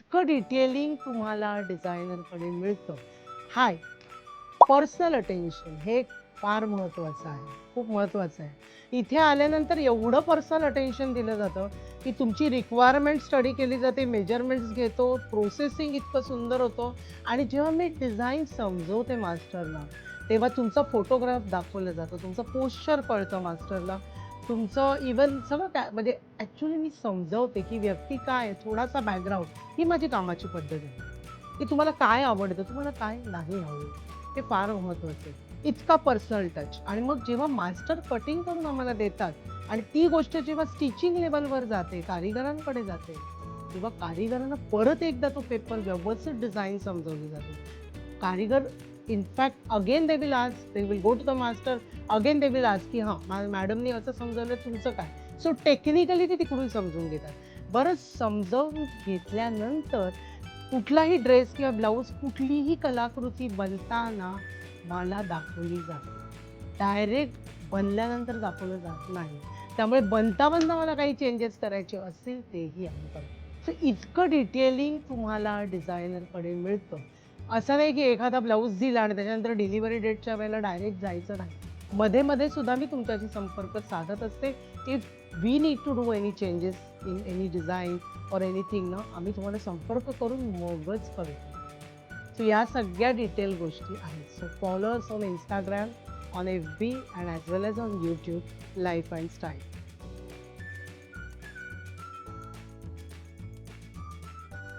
इतकं डिटेलिंग तुम्हाला डिझायनरकडे मिळतं. हाय, पर्सनल अटेन्शन हे फार महत्त्वाचं आहे, खूप महत्त्वाचं आहे. इथे आल्यानंतर एवढं पर्सनल अटेन्शन दिलं जातं, की तुमची रिक्वायरमेंट स्टडी केली जाते, मेजरमेंट्स घेतो, प्रोसेसिंग इतकं सुंदर होतं आणि जेव्हा मी डिझाइन समजवते मास्टरला, तेव्हा तुमचा फोटोग्राफ दाखवला जातो, तुमचं पोश्चर कळतं मास्टरला, तुमचं इव्हन सगळं काय म्हणजे ॲक्चुअली मी समजवते, की व्यक्ती काय आहे, थोडासा बॅकग्राऊंड ही माझी कामाची पद्धत आहे. की तुम्हाला काय आवडतं, तुम्हाला काय नाही आवडत. हे फार महत्त्वाचं आहे. इतका पर्सनल टच आणि मग जेव्हा मास्टर कटिंग करून आम्हाला देतात आणि ती गोष्ट जेव्हा स्टिचिंग लेव्हलवर जाते, कारिगरांकडे जाते, तेव्हा कारिगरांना परत एकदा तो पेपर व्यवस्थित डिझाइन समजवली जाते. कारिगर in fact again they will ask, they will go to the master, again they will ask की हां, मॅडमनी असं समजवलं तुमचं काय? सो टेक्निकली ते तिकडून समजून घेतात. बरं समजावून घेतल्यानंतर कुठलाही ड्रेस किंवा ब्लाऊज कुठलीही कलाकृती बनताना मला दाखवली जाते. डायरेक्ट बनल्यानंतर दाखवलं जात नाही. त्यामुळे बनता-बनता मला काही चेंजेस करायचे असतील तेही आम्ही करतो. सो इतकं डिटेलिंग तुम्हाला डिझायनरकडे मिळतं. असं नाही की एखादा ब्लाऊज दिला आणि त्याच्यानंतर डिलिव्हरी डेटच्या वेळेला डायरेक्ट जायचं नाही. मध्ये-मध्ये सुद्धा मी तुमच्याशी संपर्क साधत असते. If we need to do any changes in any design or anything ना, आम्ही तुम्हाला संपर्क करून मगच कळवतो. सो या सगळ्या डिटेल गोष्टी आहेत. So follow us on Instagram, on FB and as well as on YouTube, Life and Style.